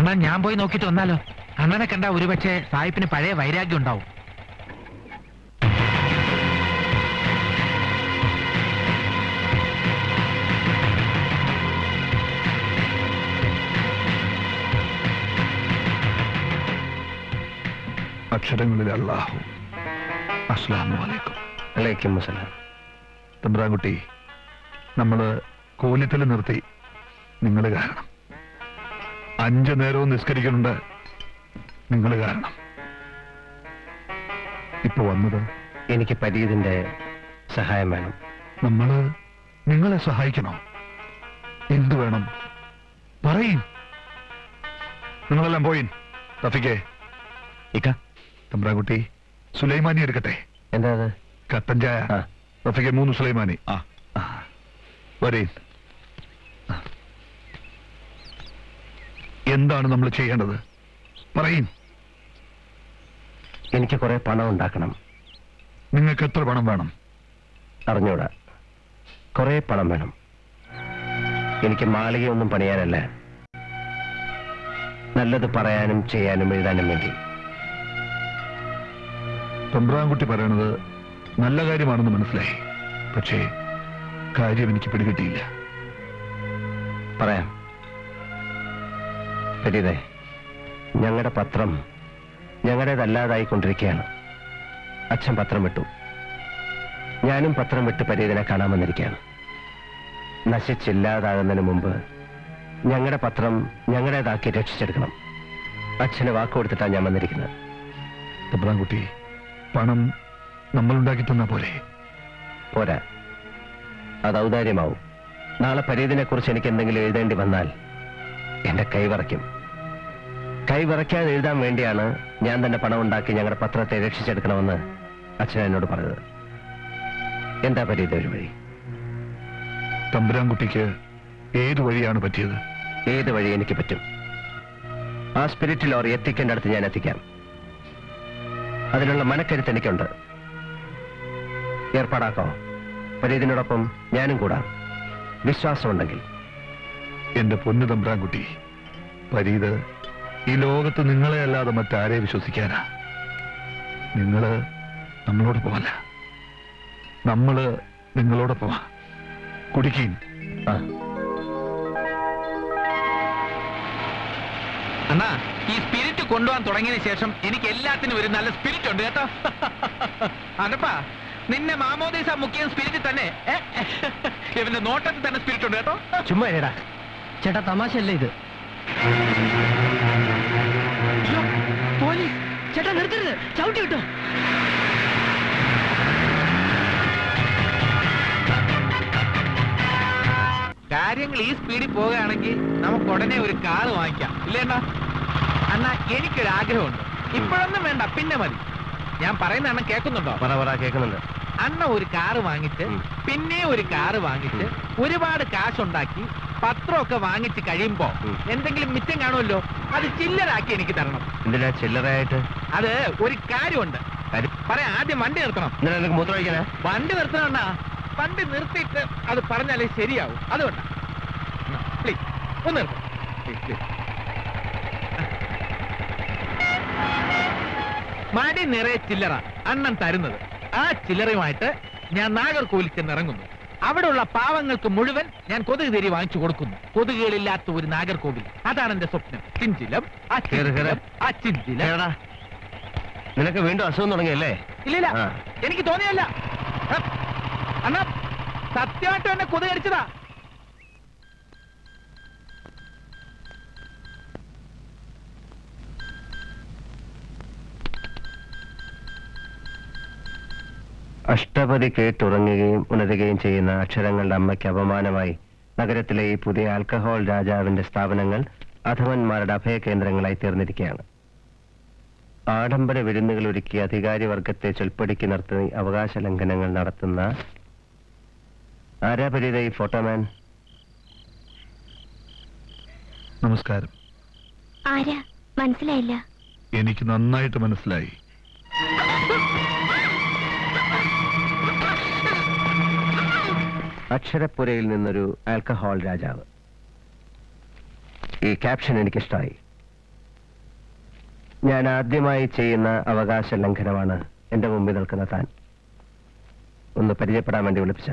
അണ്ണാ ഞാൻ പോയി നോക്കിയിട്ട് വന്നാലോ? അണ്ണനെ കണ്ട ഒരുപക്ഷെ സായിപ്പിന് പഴയ വൈരാഗ്യം ഉണ്ടാവും. അക്ഷരങ്ങളിൽ അല്ലാഹു. അസ്സലാമു അലൈക്കും. വലൈക്കും അസ്സലാം. തമ്പ്രാൻകുട്ടി, നമ്മള് കൂലിത്തൽ നിർത്തി നിങ്ങൾ കാരണം. 5 നേരവും നിസ്കരിക്കുന്നുണ്ട് നിങ്ങൾ കാരണം. ഇപ്പൊ വന്നത് എനിക്ക് പരീതിന്റെ സഹായം വേണം. നമ്മള് നിങ്ങളെ സഹായിക്കണോ? എന്ത് വേണം പറയും. നിങ്ങളെല്ലാം പോയിൻ. റഫീഖേ, തമ്പ്രാൻകുട്ടി സുലൈമാനി എടുക്കട്ടെ. എന്താ അത്? കട്ടൻ ചായ. റഫീഖെ 3 സുലൈമാനി. വരേൻ. എന്താണ് നമ്മൾ ചെയ്യേണ്ടത് പറയും. എനിക്ക് കുറെ പണം ഉണ്ടാക്കണം. നിങ്ങൾക്ക് എത്ര പണം വേണം? അറിഞ്ഞൂടാ. കുറെ പണം വേണം. എനിക്ക് മാളികയൊന്നും പണിയാനല്ല, നല്ലത് പറയാനും ചെയ്യാനും എഴുതാനും വേണ്ടി. തമ്പ്രാൻകുട്ടി പറയണത് നല്ല കാര്യമാണെന്ന് മനസ്സിലായി. പക്ഷേ കാര്യം എനിക്ക് പിടികിട്ടിയില്ല. പറയാം. ഫരീദേ, ഞങ്ങളുടെ പത്രം ഞങ്ങളുടേതല്ലാതായിക്കൊണ്ടിരിക്കുകയാണ്. അച്ഛൻ പത്രം വിട്ടു, ഞാനും പത്രം വിട്ട് ഫരീദിനെ കാണാൻ വന്നിരിക്കുകയാണ്. നശിച്ചില്ലാതാകുന്നതിന് മുമ്പ് ഞങ്ങളുടെ പത്രം ഞങ്ങളുടേതാക്കി രക്ഷിച്ചെടുക്കണം. അച്ഛന് വാക്കുകൊടുത്തിട്ടാണ് ഞാൻ വന്നിരിക്കുന്നത്. തമ്പ്രാൻകുട്ടി, പണം നമ്മളുണ്ടാക്കി തന്നാ പോരെ? പോരാ, അത് ഔദാര്യമാവും. നാളെ ഫരീദിനെ കുറിച്ച് എനിക്ക് എന്തെങ്കിലും എഴുതേണ്ടി വന്നാൽ എന്റെ കൈവിറയ്ക്കും. കൈവിറയ്ക്കാതെ എഴുതാൻ വേണ്ടിയാണ് ഞാൻ തന്നെ പണം ഉണ്ടാക്കി ഞങ്ങളുടെ പത്രത്തെ രക്ഷിച്ചെടുക്കണമെന്ന് അച്ഛൻ എന്നോട് പറഞ്ഞത്. എന്താ ഫരീദ് ഒരു വഴി? തമ്പുരാൻകുട്ടിക്ക് ഏത് വഴിയാണ് പറ്റിയത്? ഏത് വഴി എനിക്ക് പറ്റും. ആ സ്പിരിറ്റ് ലോറി എത്തിക്കേണ്ട അടുത്ത് ഞാൻ എത്തിക്കാം. അതിനുള്ള മനക്കരുത്ത് എനിക്കുണ്ട്. ഏർപ്പാടാക്കോ? ഫരീദിനോടൊപ്പം ഞാനും കൂടാം, വിശ്വാസമുണ്ടെങ്കിൽ. എന്റെ പൊന്നു തമ്പുരാൻകുട്ടി, ഫരീദ് ഈ ലോകത്ത് നിങ്ങളെ അല്ലാതെ മറ്റാരെ വിശ്വസിക്കാനാ? നിങ്ങള് നമ്മളോടൊപ്പമല്ല, നമ്മള് നിങ്ങളോടൊപ്പമാ. കുടിക്കീൻ. അണ്ണാ, ഈ സ്പിരിറ്റ് കൊണ്ടുപോകാൻ തുടങ്ങിയതിന് ശേഷം എനിക്ക് എല്ലാത്തിനും ഒരു നല്ല സ്പിരിറ്റ് ഉണ്ട് കേട്ടോ. അനപ്പാ, നിന്നെ മാമോദീസ മുക്കിയ സ്പിരിറ്റ് തന്നെ ഇവന്റെ നോട്ടത്തിൽ തന്നെ സ്പിരിറ്റ് ഉണ്ട് കേട്ടോ. ചുമ്മാ ഏടാ ചേട്ടാ, തമാശയല്ലേ ഇത്? പോലീസ് ചേട്ടാ, നിർത്തരുത്, ചവിട്ടി വിട്ടോ. കാര്യങ്ങൾ ഈ സ്പീഡിൽ പോവുകയാണെങ്കിൽ നമുക്ക് ഉടനെ ഒരു കാറ് വാങ്ങിക്കാം, ഇല്ലേണ്ടാ? അണ്ണാ, എനിക്കൊരു ആഗ്രഹമുണ്ട്. ഇപ്പോഴൊന്നും വേണ്ട, പിന്നെ മതി. ഞാൻ പറയുന്ന അണ്ണൻ കേൾക്കുന്നുണ്ടോ? കേൾക്കുന്നുണ്ട്. അണ്ണ ഒരു കാറ് വാങ്ങിച്ച് പിന്നെ ഒരു കാറ് വാങ്ങിച്ച് ഒരുപാട് കാശുണ്ടാക്കി പത്രമൊക്കെ വാങ്ങിച്ച് കഴിയുമ്പോ എന്തെങ്കിലും മിച്ചം കാണുമല്ലോ, അത് ചില്ലറാക്കി എനിക്ക് തരണം. എന്തിനാ ചില്ലറയായിട്ട്? അത് ഒരു കാര്യമുണ്ട്. പറയാം, ആദ്യം വണ്ടി നിർത്തണം. മൂത്രം ഒഴിക്കാനാ? വണ്ടി നിർത്തണ, വണ്ടി നിർത്തിയിട്ട് അത് പറഞ്ഞാലേ ശരിയാവും. അതുകൊണ്ടാ. പ്ലീസ് ഒന്ന് നിർത്തും. മടി നിറയെ ചില്ലറ അണ്ണൻ തരുന്നത്. ആ ചില്ലറയുമായിട്ട് ഞാൻ നാഗർകോവിൽ ചെന്നിറങ്ങുന്നു. അവിടെയുള്ള പാവങ്ങൾക്ക് മുഴുവൻ ഞാൻ കൊതുക് തിരി വാങ്ങിച്ചു കൊടുക്കുന്നു. കൊതുകുകളില്ലാത്ത ഒരു നാഗർകോവിൽ, അതാണ് എന്റെ സ്വപ്നം. ചിഞ്ചിലം, നിനക്ക് വീണ്ടും അസുഖം തുടങ്ങിയല്ലേ? ഇല്ലില്ല, എനിക്ക് തോന്നിയല്ല അണ്ണാ, സത്യമായിട്ടും എന്നെ കൊതുക് കടിച്ചതാ. അഷ്ടപതി കേട്ടുറങ്ങുകയും ഉണരുകയും ചെയ്യുന്ന അക്ഷരങ്ങളുടെ അമ്മയ്ക്ക് അപമാനമായി നഗരത്തിലെ ഈ പുതിയ ആൽക്കഹോൾ രാജാവിന്റെ സ്ഥാപനങ്ങൾ അധമന്മാരുടെ അഭയകേന്ദ്രങ്ങളായി തീർന്നിരിക്കുകയാണ്. ആഡംബര വിരുന്നുകൾ ഒരുക്കി അധികാരി വർഗത്തെ ചൊൽപ്പടിക്ക് നിർത്തി അവകാശ ലംഘനങ്ങൾ നടത്തുന്ന ആരാ പരിത ഈ ഫോട്ടോമാൻ? നമസ്കാരം. ആരാ? മനസ്സിലായില്ല. എനിക്ക് നന്നായിട്ട് മനസ്സിലായി. അക്ഷരപ്പുരയിൽ നിന്നൊരു ആൽക്കഹോൾ രാജാവ്. ഈ ക്യാപ്ഷൻ എനിക്കിഷ്ടമായി. ഞാൻ ആദ്യമായി ചെയ്യുന്ന അവകാശ ലംഘനമാണ് എന്റെ മുമ്പിൽ നിൽക്കുന്ന താൻ. ഒന്ന് പരിചയപ്പെടാൻ വേണ്ടി വിളിപ്പിച്ച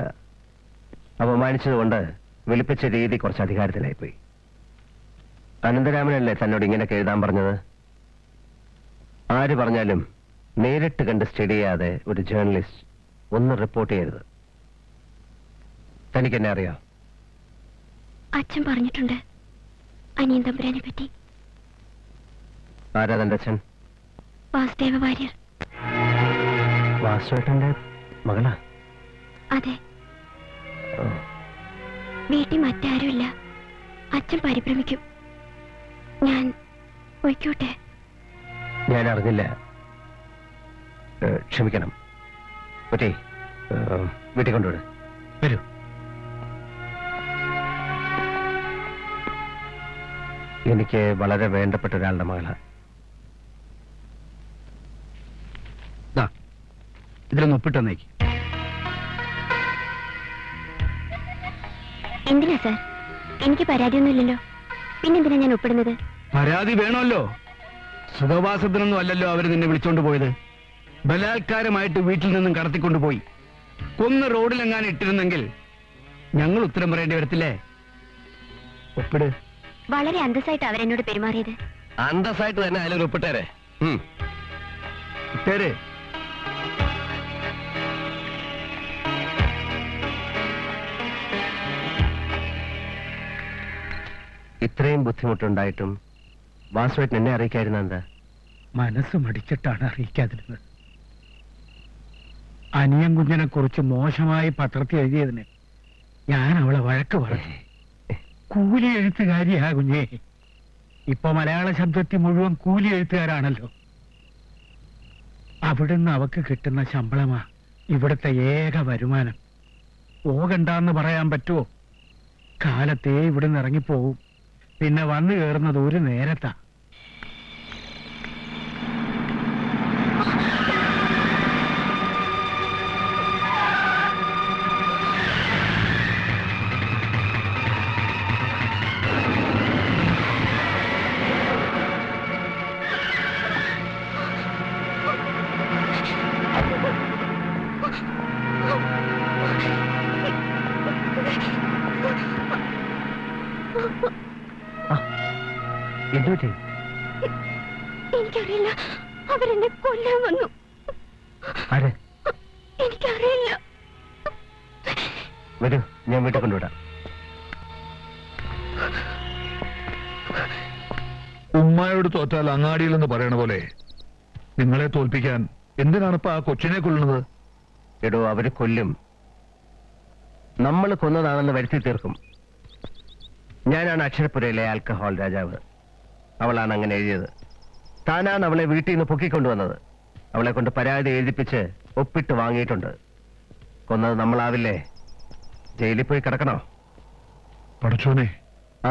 അപമാനിച്ചതുകൊണ്ട് വിളിപ്പിച്ച രീതി കുറച്ച് അധികാരത്തിലായിപ്പോയി. അനന്തരാമനല്ലേ തന്നോട് ഇങ്ങനെയൊക്കെ എഴുതാൻ പറഞ്ഞത്? ആര് പറഞ്ഞാലും നേരിട്ട് കണ്ട് സ്റ്റഡി ചെയ്യാതെ ഒരു ജേർണലിസ്റ്റ് ഒന്ന് റിപ്പോർട്ട് ചെയ്യരുത്. തനിക്ക് എന്നെ അറിയാം? അച്ഛൻ പറഞ്ഞിട്ടുണ്ട് അനിയൻ തമ്പുരാനെ പറ്റി. ആരാ തന്റെ അച്ഛൻ? വാസുദേവ വാര്യർ. വാസുവേട്ടന്റെ മകളാ? അതെ. ഓ. വീട്ടിൽ മറ്റാരുമില്ല. അച്ഛൻ പരിഭ്രമിക്കും. ഞാൻ പൊയ്ക്കോട്ടെ? ഞാൻ അറിഞ്ഞില്ല. ക്ഷമിക്കണം. ഒറ്റേ വീട്ടിൽ കൊണ്ടുവിട്. വരൂ. എനിക്ക് വളരെ വേണ്ടപ്പെട്ട ഒരാളുടെ മകളാ. ഇതിലൊന്ന് ഒപ്പിട്ടെന്നേക്ക്. എന്തിനാ സാർ? എനിക്ക് പരാതിയൊന്നുമില്ലല്ലോ. പിന്നെന്തിനാ ഞാൻ ഒപ്പിടുന്നത്? പരാതി വേണമല്ലോ. സുഖവാസത്തിനൊന്നും അല്ലല്ലോ അവര് നിന്നെ വിളിച്ചോണ്ട് പോയത്. ബലാത്കാരമായിട്ട് വീട്ടിൽ നിന്നും കടത്തിക്കൊണ്ടുപോയി കൊന്ന് റോഡിലെങ്ങാനും ഇട്ടിരുന്നെങ്കിൽ ഞങ്ങൾ ഉത്തരം പറയേണ്ടി വരത്തില്ലേ? ഒപ്പിട്. വളരെ അന്തസ്സായിട്ട് അവരെന്നോട് പെരുമാറിയത്. അന്തസ്സായിട്ട് തന്നെ അതിലൊരു ഒപ്പിട്ടേരെ. ഇട്ടേര്. ഇത്രയും ബുദ്ധിമുട്ടുണ്ടായിട്ടും വാസുവേട്ടൻ എന്നെ അറിയിക്കായിരുന്ന എന്താ? മനസ്സ് മടിച്ചിട്ടാണ് അറിയിക്കാതിരുന്നത്. അനിയൻ കുഞ്ഞിനെ കുറിച്ച് മോശമായി പത്രത്തിൽ എഴുതിയതിന് ഞാൻ അവളെ വഴക്ക് പറഞ്ഞു. കൂലി എഴുത്തുകാരിയാ കുഞ്ഞേ. ഇപ്പൊ മലയാള ശബ്ദത്തിൽ മുഴുവൻ കൂലി എഴുത്തുകാരാണല്ലോ. അവിടുന്ന് അവക്ക് കിട്ടുന്ന ശമ്പളമാ ഇവിടുത്തെ ഏക വരുമാനം. പോകണ്ടെന്ന് പറയാൻ പറ്റുമോ? കാലത്തേ ഇവിടുന്ന് ഇറങ്ങിപ്പോവും. പിന്നെ വന്നു കയറുന്നത് ഒരു നേരത്താ. എന്തുപറ്റി? എനിക്കറിയില്ല. അവരെന്നെ കൊല്ലാൻ വന്നു. ആര്? എനിക്കറിയില്ല. വരൂ, ഞാൻ വീട്ടിൽ കൊണ്ടുവിടാം. ഉമ്മായോട് തോറ്റാൽ അങ്ങാടിയിലെന്ന് പറയണ പോലെ നിങ്ങളെ തോൽപ്പിക്കാൻ എന്തിനാണിപ്പോ ആ കൊച്ചിനെ കൊല്ലുന്നത്? എടോ, അവര് കൊല്ലും. നമ്മൾ കൊന്നതാണെന്ന് വരുത്തി തീർക്കും. ഞാനാണ് അക്ഷരപ്പുരയിലെ ആൽക്കഹോൾ രാജാവ്. അവളാണ് അങ്ങനെ എഴുതിയത്. താനാണ് അവളെ വീട്ടിൽ നിന്ന് പൊക്കിക്കൊണ്ടുവന്നത്. അവളെ കൊണ്ട് പരാതി എഴുതിപ്പിച്ച് ഒപ്പിട്ട് വാങ്ങിയിട്ടുണ്ട്. കൊന്നത് നമ്മളാവില്ലേ? ജയിലിൽ പോയി കിടക്കണോ? പടച്ചോനെ,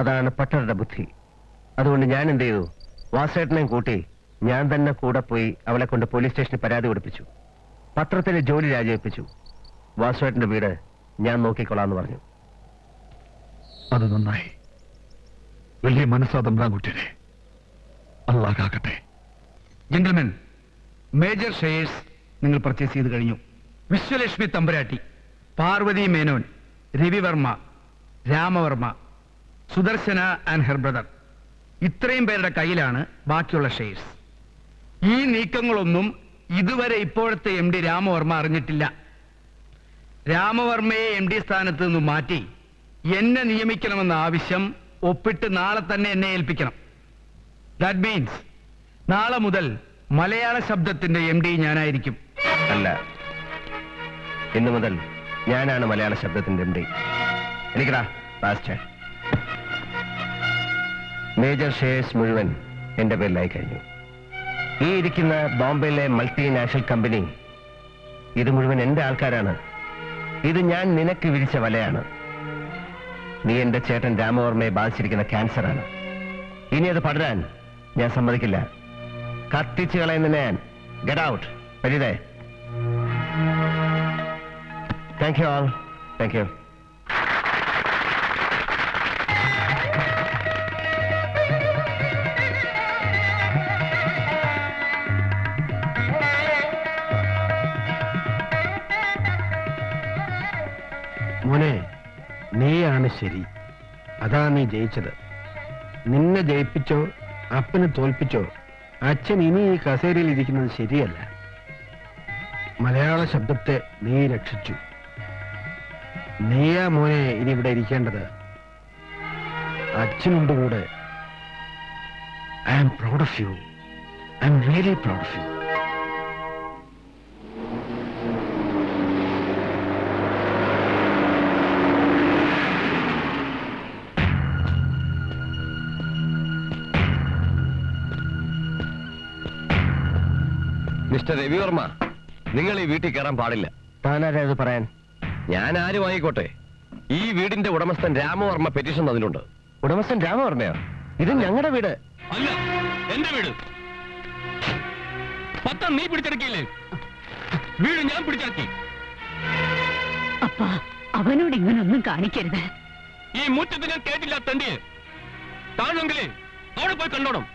അതാണ് പട്ടരുടെ ബുദ്ധി. അതുകൊണ്ട് ഞാൻ എന്ത് ചെയ്തു? വാസേട്ടനെയും കൂട്ടി ഞാൻ തന്നെ കൂടെ പോയി അവളെ കൊണ്ട് പോലീസ് സ്റ്റേഷനിൽ പരാതി കൊടുപ്പിച്ചു. പത്രത്തിലെ ജോലി രാജിവെപ്പിച്ചു. വാസുവേട്ടന്റെ വീട് ഞാൻ നോക്കിക്കൊള്ളാന്ന് പറഞ്ഞു. അത് നന്നായി. വലിയ മനസ്സാ തമ്പ്രാൻകുട്ടിയെ. അല്ലാഹ് കാക്കട്ടെ. ജെന്റിൽമെൻ, മേജർ ഷെയർസ് നിങ്ങൾ പർച്ചേസ് ചെയ്ത് കഴിഞ്ഞു. Vishwalakshmi Thampuratti, Parvathi Menon, Ravivarma, Ramavarma, Sudarshana and her brother, ഇത്രയും പേരുടെ കയ്യിലാണ് ബാക്കിയുള്ള ഷെയർസ്. ഈ നീക്കങ്ങളൊന്നും ഇതുവരെ ഇപ്പോഴത്തെ എം ഡി രാമവർമ്മ അറിഞ്ഞിട്ടില്ല. രാമവർമ്മയെ എം ഡി സ്ഥാനത്ത് നിന്ന് മാറ്റി എന്നെ നിയമിക്കണമെന്ന ആവശ്യം ഒപ്പിട്ട് നാളെ തന്നെ എന്നെ ഏൽപ്പിക്കണം. ദാറ്റ് മീൻസ് നാളെ മുതൽ മലയാള ശബ്ദത്തിന്റെ എം ഡി ഞാനായിരിക്കും. അല്ല, ഇന്നു മുതൽ ഞാനാണ് മലയാള ശബ്ദത്തിന്റെ എം ഡി. എനിക്കടാ ലാസ്റ്റ്. മേജർ ഷെയർസ് മുഴുവൻ എന്റെ പേരിലായി കഴിഞ്ഞു. ഈ ഇരിക്കുന്ന ബോംബെയിലെ മൾട്ടിനാഷണൽ കമ്പനി, ഇത് മുഴുവൻ എന്റെ ആൾക്കാരാണ്. ഇത് ഞാൻ നിനക്ക് വിരിച്ച വലയാണ്. നീ എന്റെ ചേട്ടൻ രാമവർമ്മയെ ബാധിച്ചിരിക്കുന്ന ക്യാൻസറാണ്. ഇനി അത് പടരാൻ ഞാൻ സമ്മതിക്കില്ല. കത്തിച്ചു കളയുന്ന ഞാൻ. Get out. പരിതേ. Thank you all. Thank you. മോനെ, നീയാണ് ശരി. അതാ നീ ജയിച്ചത്. നിന്നെ ജയിപ്പിച്ചോ അപ്പനെ തോൽപ്പിച്ചോ അച്ഛൻ ഇനി ഈ കസേരയിൽ ഇരിക്കുന്നത് ശരിയല്ല. മലയാള ശബ്ദത്തെ നീ രക്ഷിച്ചു. നീയാ മോനെ ഇനി ഇവിടെ ഇരിക്കേണ്ടത്. അച്ഛനുണ്ട് കൂടെ. I am proud of you. I am really proud of you. Mister Ravivarma, നിങ്ങൾ ഈ വീട്ടിൽ കയറാൻ പാടില്ല. താനാരാ ഇത് പറയാൻ? ഞാൻ ആരും ആയിക്കോട്ടെ, ഈ വീടിന്റെ ഉടമസ്ഥൻ രാമവർമ്മ പെറ്റീഷൻ തന്നിട്ടുണ്ട്. ഉടമസ്ഥൻ രാമവർമ്മയോ? ഇത് ഞങ്ങളുടെ വീട് അല്ല, എന്റെ വീട്. പത്രം നീ പിടിച്ചെടുക്കില്ലേ? വീട് ഞാൻ പിടിച്ചെടുക്കി. അപ്പ അവനോട് ഇങ്ങനൊന്നും കാണിക്കരുത്. ഈ മുറ്റത്ത് ഞാൻ കേട്ടില്ല തണ്ടിയെ. കാണുമെങ്കിലേ അവിടെ പോയി കണ്ടോണം.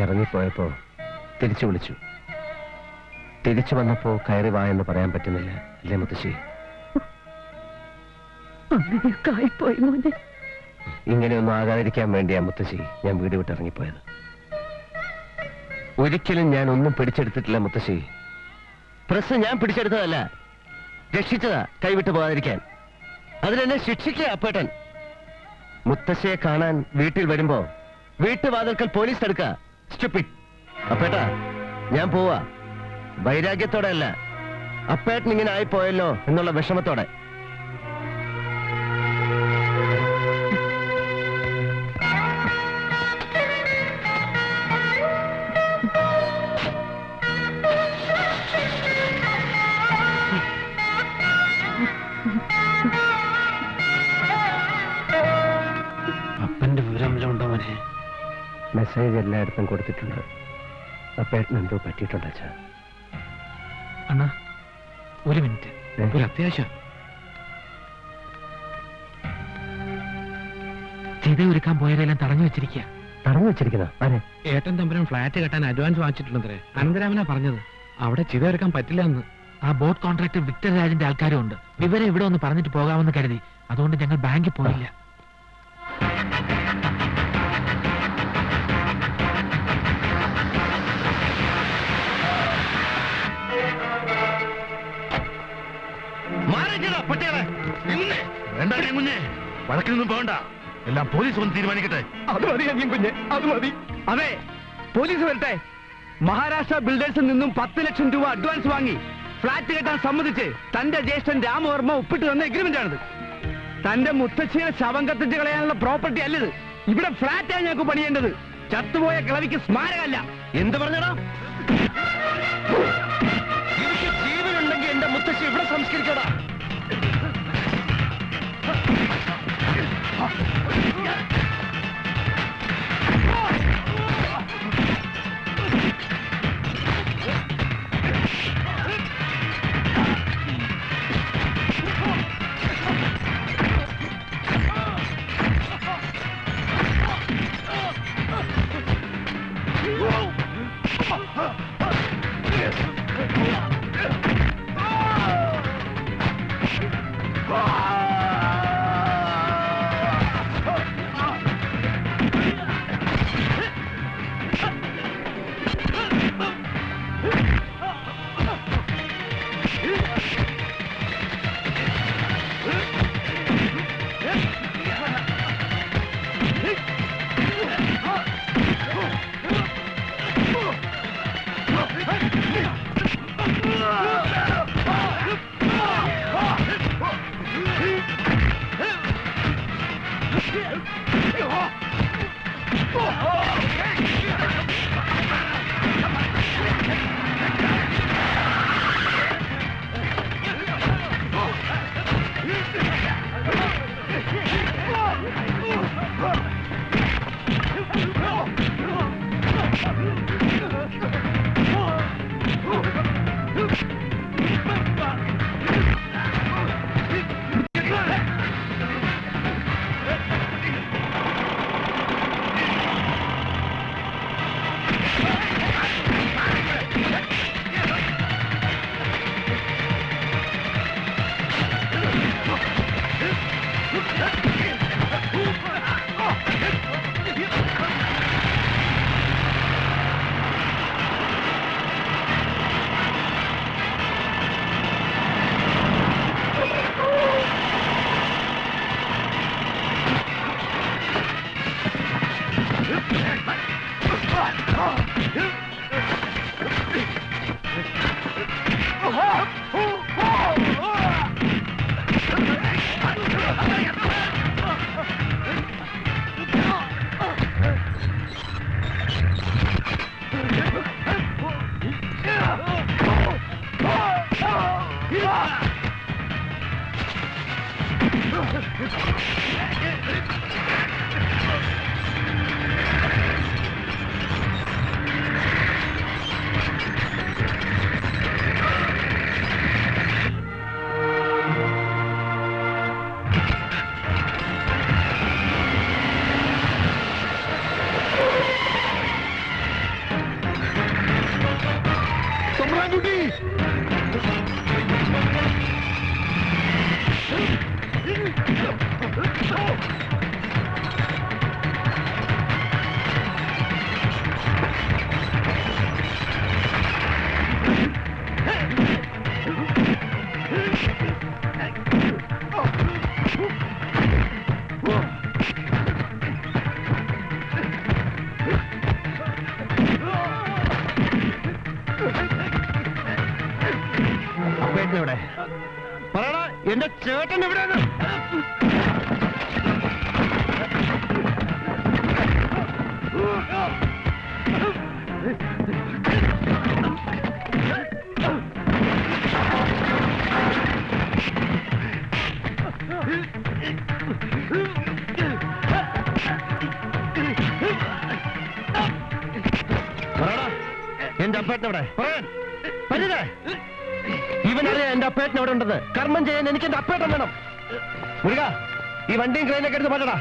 ഇറങ്ങിപ്പോയപ്പോ തിരിച്ചു വിളിച്ചു. തിരിച്ചു വന്നപ്പോ കയറി വാ എന്ന് പറയാൻ പറ്റുന്നില്ല, അല്ലേ മുത്തശ്ശി? അങ്ങനെയൊക്കെ ആയിപ്പോയി മോനെ. ഇങ്ങനെയൊന്നും ആകാതിരിക്കാൻ വേണ്ടിയാ മുത്തശ്ശി ഞാൻ വീട് വിട്ടിറങ്ങിപ്പോയത്. ഒരിക്കലും ഞാൻ ഒന്നും പിടിച്ചെടുത്തിട്ടില്ല മുത്തശ്ശി. പ്രസ് ഞാൻ പിടിച്ചെടുത്തതല്ല, രക്ഷിച്ചതാ കൈവിട്ടു പോകാതിരിക്കാൻ. അതിനെന്നെ ശിക്ഷിക്കുക അപ്പേട്ടൻ. മുത്തശ്ശിയെ കാണാൻ വീട്ടിൽ വരുമ്പോ വീട്ടുവാതിൽക്കൽ പോലീസ് തടുക്കുക. സ്റ്റുപ്പിഡ്. അപ്പേട്ടാ, ഞാൻ പോവാ. വൈരാഗ്യത്തോടെ അല്ല, അപ്പേട്ടൻ ഇങ്ങനെ ആയിപ്പോയല്ലോ എന്നുള്ള വിഷമത്തോടെ. അപ്പന്റെ വിവരം ഉണ്ടോ മോനെ? മെസ്സേജ് എല്ലായിടത്തും കൊടുത്തിട്ടുണ്ട്. അപ്പേട്ടൻ എന്തോ പറ്റിയിട്ടുണ്ട് അച്ഛാ. അണ്ണാ, ഒരു മിനിറ്റ്, ഒരു അത്യാവശ്യം. ചിത ഒരുക്കാൻ പോയതെല്ലാം തടഞ്ഞു വെച്ചിരിക്കുക. തടഞ്ഞു വെച്ചിരിക്കുന്ന ആരെ? ഏട്ടൻ തമ്പുരാൻ ഫ്ലാറ്റ് കെട്ടാൻ അഡ്വാൻസ് വാങ്ങിച്ചിട്ടുണ്ടത്രേ. അനന്തരാമനാ പറഞ്ഞത്. അവിടെ ചിത ഒരുക്കാൻ പറ്റില്ല എന്ന്. ആ ബോട്ട് കോൺട്രാക്ടർ വിക്ടർ രാജിന്റെ ആൾക്കാരും ഉണ്ട്. വിവരം ഇവിടെ ഒന്ന് പറഞ്ഞിട്ട് പോകാമെന്ന് കരുതി. അതുകൊണ്ട് ഞങ്ങൾ ബാങ്കിൽ പോയില്ല. വേണ്ട കുഞ്ഞെ, വഴക്കിനൊന്നും പോകണ്ട. എല്ലാം പോലീസ് വന്ന് തീരുമാനിക്കട്ടെ. അത് മതി കുഞ്ഞെ, അത് മതി. അതെ, പോലീസ് വരട്ടെ. മഹാരാഷ്ട്ര ബിൽഡേഴ്സിൽ നിന്നും 10 ലക്ഷം രൂപ അഡ്വാൻസ് വാങ്ങി ഫ്ലാറ്റ് കെട്ടാൻ സമ്മതിച്ച് തന്റെ ജ്യേഷ്ഠൻ രാമവർമ്മ ഒപ്പിട്ട് തന്ന എഗ്രിമെന്റ് ആണിത്. തന്റെ മുത്തച്ഛിയെ ശവം കത്തിച്ച് കളയാനുള്ള പ്രോപ്പർട്ടി അല്ലത്. ഇവിടെ ഫ്ലാറ്റാണ് ഞങ്ങൾക്ക് പണിയേണ്ടത്. ചത്തുപോയ കിളവിക്ക് സ്മാരകമല്ല. എന്ത് പറഞ്ഞടാ? എനിക്ക് ജീവനുണ്ടെങ്കിൽ എന്റെ മുത്തശ്ശി ഇവിടെ സംസ്കരിക്കടാ. എവിടെ പറയടാ, എന്റെ ചേട്ടൻ എവിടെയാണ്? എന്റെ അപ്പേട്ടനവിടെ പറയാൻ പറ്റില്ലേ? ഇവനറിയാം എന്റെ അപ്പേട്ടൻ എവിടെ ഉണ്ടെന്ന്. കർമ്മം ചെയ്യാൻ എനിക്ക് എന്റെ അപ്പേട്ടൻ വേണം. മുരുക, ഈ വണ്ടിയും ക്രെയിനൊക്കെ എടുത്ത് മാറ്റടാ.